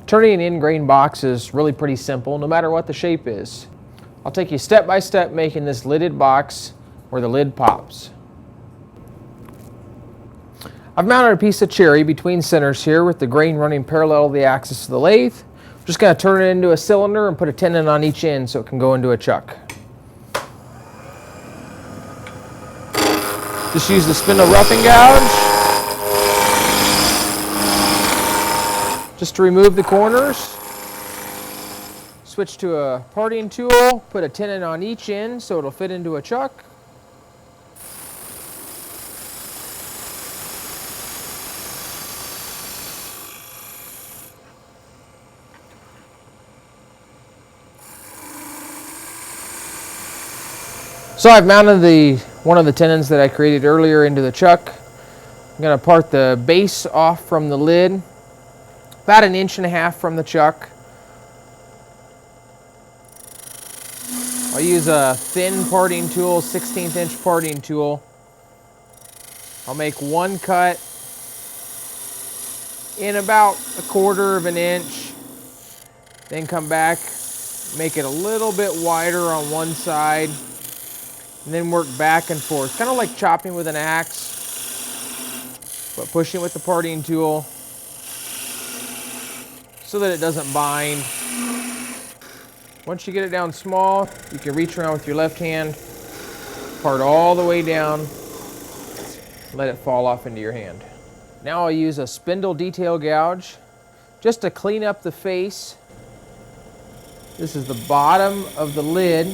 Turning an in-grain box is really pretty simple, no matter what the shape is. I'll take you step by step making this lidded box where the lid pops. I've mounted a piece of cherry between centers here with the grain running parallel to the axis of the lathe. I'm just going to turn it into a cylinder and put a tenon on each end so it can go into a chuck. Just use the spindle roughing gouge just to remove the corners. Switch to a parting tool, put a tenon on each end so it'll fit into a chuck. So I've mounted one of the tenons that I created earlier into the chuck. I'm going to part the base off from the lid, about 1.5 inches from the chuck. I'll use a thin parting tool, 16th inch parting tool. I'll make one cut in about 1/4 inch, then come back, make it a little bit wider on one side, and then work back and forth, kind of like chopping with an axe, but pushing with the parting tool so that it doesn't bind. Once you get it down small, you can reach around with your left hand, part all the way down, let it fall off into your hand. Now I'll use a spindle detail gouge just to clean up the face. This is the bottom of the lid.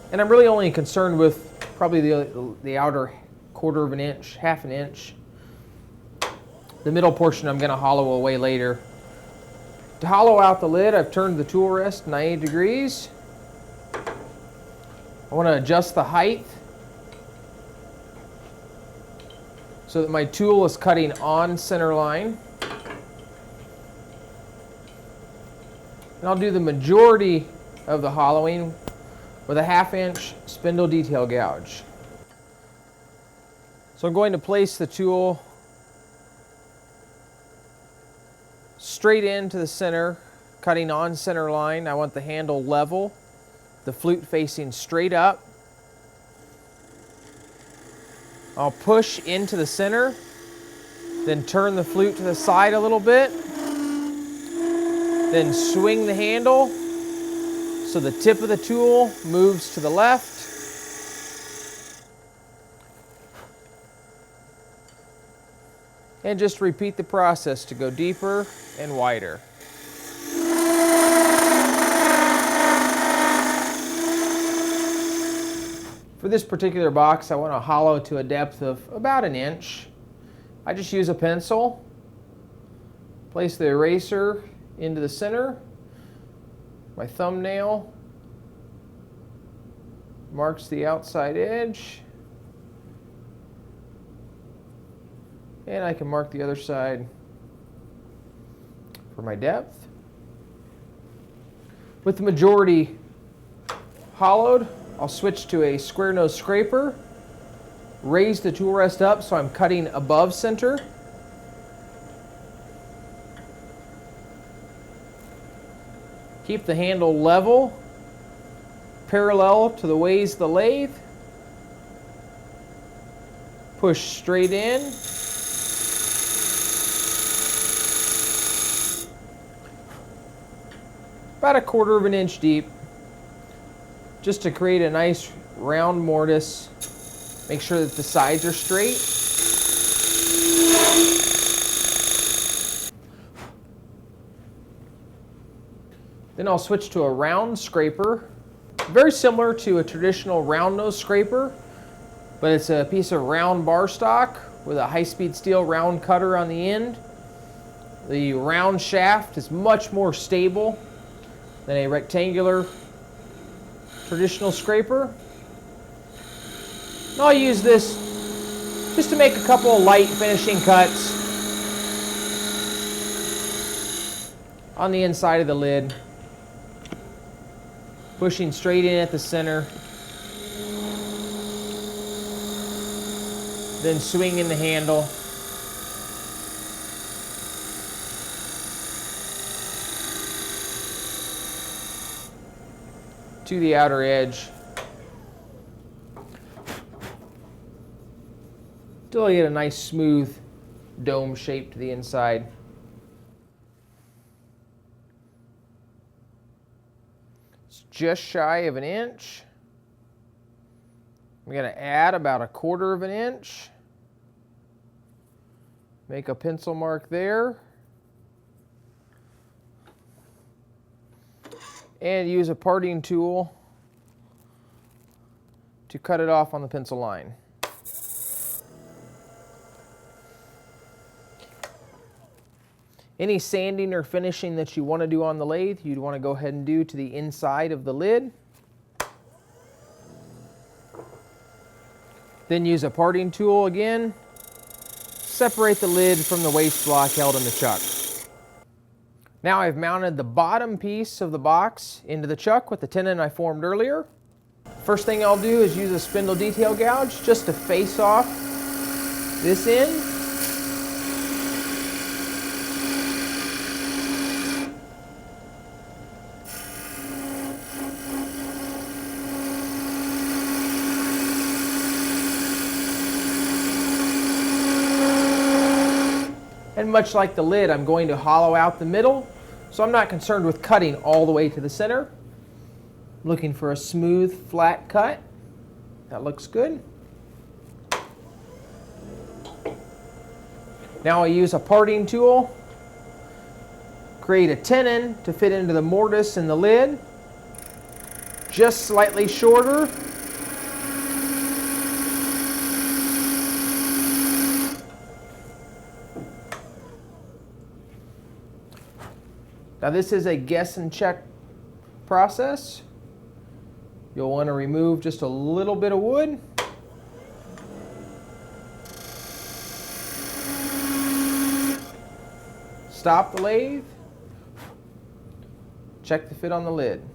And I'm really only concerned with probably the outer 1/4 inch, 1/2 inch. The middle portion I'm going to hollow away later. To hollow out the lid, I've turned the tool rest 90 degrees. I want to adjust the height so that my tool is cutting on center line. And I'll do the majority of the hollowing with a 1/2 inch spindle detail gouge. So I'm going to place the tool straight into the center, cutting on center line. I want the handle level, the flute facing straight up. I'll push into the center, then turn the flute to the side a little bit, then swing the handle so the tip of the tool moves to the left. And just repeat the process to go deeper and wider. For this particular box, I want to hollow to a depth of about 1 inch. I just use a pencil, place the eraser into the center, my thumbnail marks the outside edge, and I can mark the other side for my depth. With the majority hollowed, I'll switch to a square nose scraper, raise the tool rest up so I'm cutting above center. Keep the handle level, parallel to the ways of the lathe. Push straight in. About 1/4 inch deep, just to create a nice round mortise. Make sure that the sides are straight. Then I'll switch to a round scraper, very similar to a traditional round nose scraper, but it's a piece of round bar stock with a high-speed steel round cutter on the end. The round shaft is much more stable than a rectangular traditional scraper. And I'll use this just to make a couple of light finishing cuts on the inside of the lid, pushing straight in at the center. then swinging the handle. To the outer edge. Till I get a nice smooth dome shape to the inside. It's just shy of an inch. I'm going to add about 1/4 of an inch. Make a pencil mark there. And use a parting tool to cut it off on the pencil line. Any sanding or finishing that you want to do on the lathe, you'd want to go ahead and do to the inside of the lid. Then use a parting tool again. Separate the lid from the waste block held in the chuck. Now I've mounted the bottom piece of the box into the chuck with the tenon I formed earlier. First thing I'll do is use a spindle detail gouge just to face off this end. And much like the lid, I'm going to hollow out the middle, so I'm not concerned with cutting all the way to the center. I'm looking for a smooth, flat cut. That looks good. Now I use a parting tool, create a tenon to fit into the mortise in the lid, just slightly shorter. Now this is a guess and check process. You'll want to remove just a little bit of wood. Stop the lathe. Check the fit on the lid.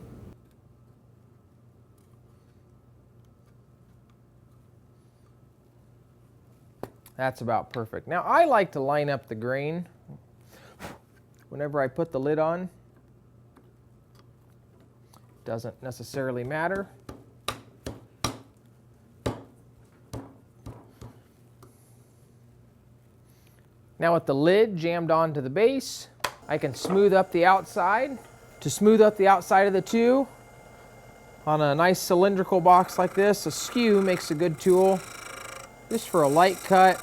That's about perfect. Now I like to line up the grain whenever I put the lid on. Doesn't necessarily matter. Now with the lid jammed onto the base, I can smooth up the outside. To smooth up the outside of the two, on a nice cylindrical box like this, a skew makes a good tool, just for a light cut.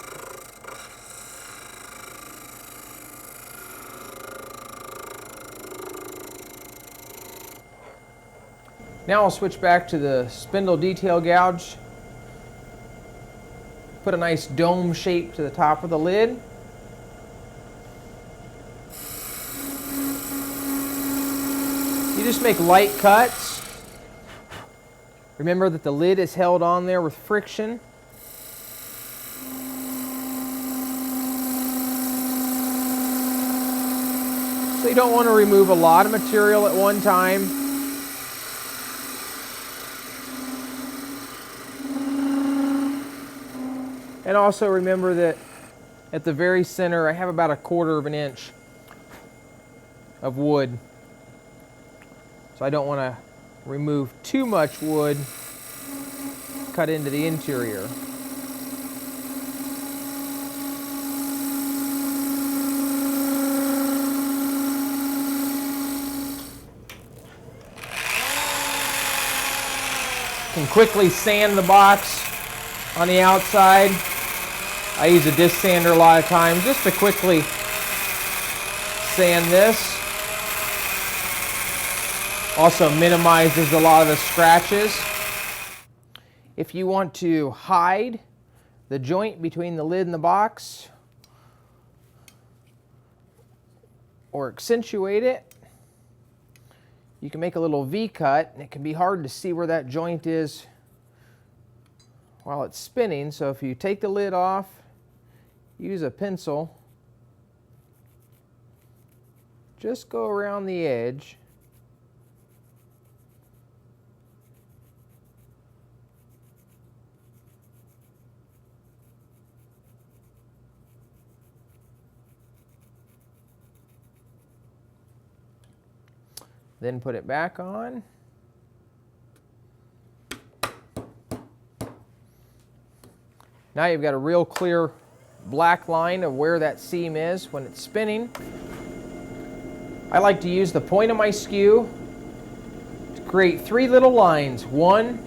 Now I'll switch back to the spindle detail gouge. Put a nice dome shape to the top of the lid. You just make light cuts. Remember that the lid is held on there with friction. So you don't want to remove a lot of material at one time. And also remember that at the very center, I have about 1/4 of an inch of wood. So I don't want to remove too much wood cut into the interior. You can quickly sand the box on the outside. I use a disc sander a lot of times just to quickly sand this. Also minimizes a lot of the scratches. If you want to hide the joint between the lid and the box, or accentuate it, you can make a little V cut, and it can be hard to see where that joint is while it's spinning. So if you take the lid off, use a pencil, just go around the edge. Then put it back on. Now you've got a real clear black line of where that seam is when it's spinning. I like to use the point of my skew to create 3 little lines. One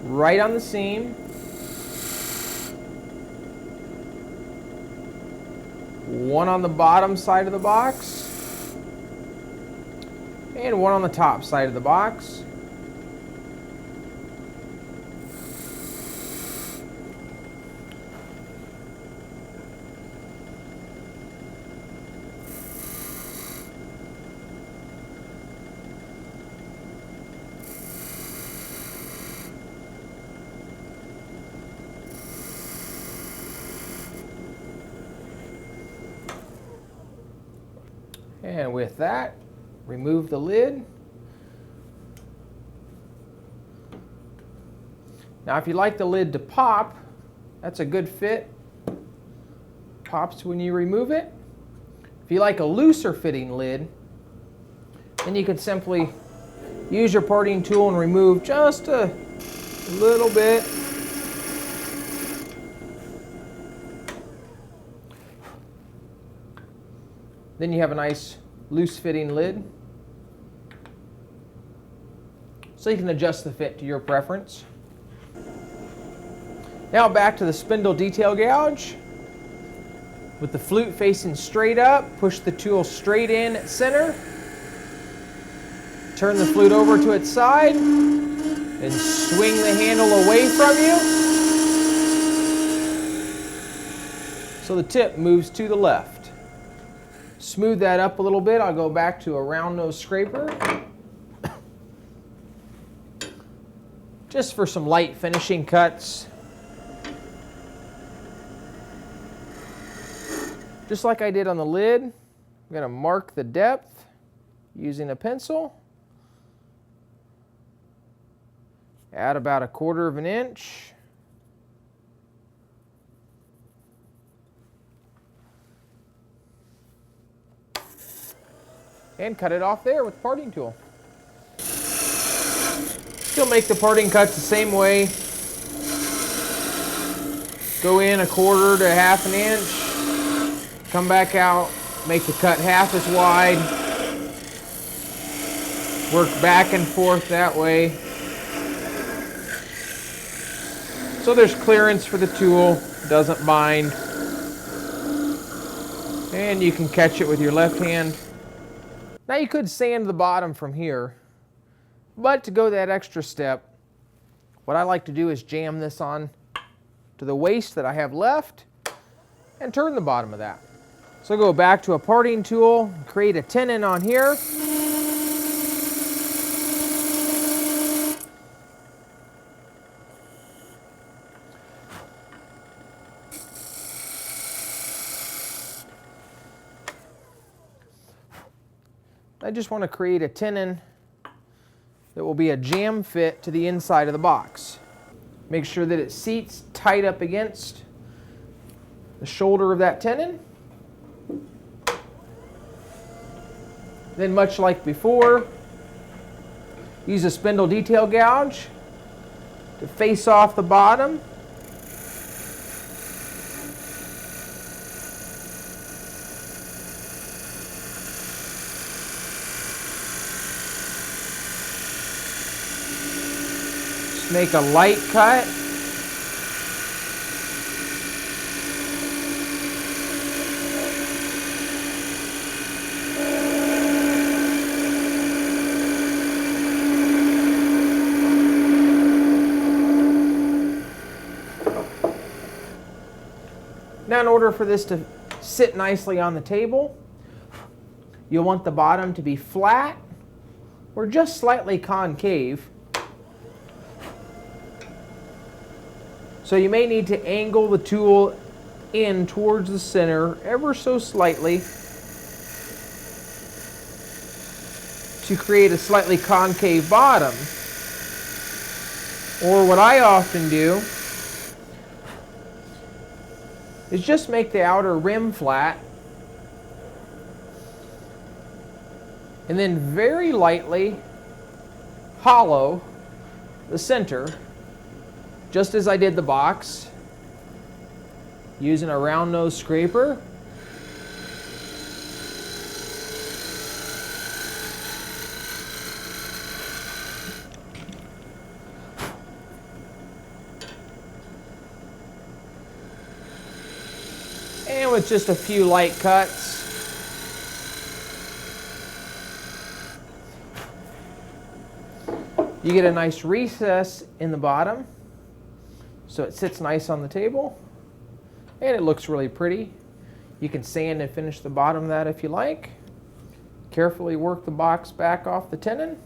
right on the seam, one on the bottom side of the box, and one on the top side of the box. And with that, remove the lid. Now if you like the lid to pop, that's a good fit. Pops when you remove it. If you like a looser fitting lid, then you could simply use your parting tool and remove just a little bit. Then you have a nice loose fitting lid. So you can adjust the fit to your preference. Now back to the spindle detail gouge. With the flute facing straight up, push the tool straight in at center. Turn the flute over to its side and swing the handle away from you so the tip moves to the left. Smooth that up a little bit. I'll go back to a round nose scraper just for some light finishing cuts. Just like I did on the lid, I'm going to mark the depth using a pencil. Add about 1/4 inch. And cut it off there with the parting tool. Still make the parting cuts the same way. Go in 1/4 to 1/2 inch. Come back out, make the cut half as wide. Work back and forth that way. So there's clearance for the tool, doesn't bind. And you can catch it with your left hand. Now you could sand the bottom from here, but to go that extra step, what I like to do is jam this on to the waste that I have left and turn the bottom of that. So go back to a parting tool, create a tenon on here. I just want to create a tenon that will be a jam fit to the inside of the box. Make sure that it seats tight up against the shoulder of that tenon. Then, much like before, use a spindle detail gouge to face off the bottom. Make a light cut. Now, in order for this to sit nicely on the table, you'll want the bottom to be flat or just slightly concave. So you may need to angle the tool in towards the center ever so slightly to create a slightly concave bottom. Or what I often do is just make the outer rim flat and then very lightly hollow the center, just as I did the box, using a round nose scraper. And with just a few light cuts, you get a nice recess in the bottom, so it sits nice on the table, and it looks really pretty. You can sand and finish the bottom of that if you like. Carefully work the box back off the tenon.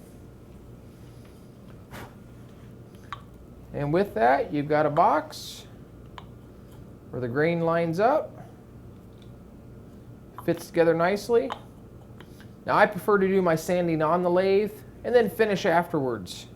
And with that, you've got a box where the grain lines up, fits together nicely. Now I prefer to do my sanding on the lathe and then finish afterwards.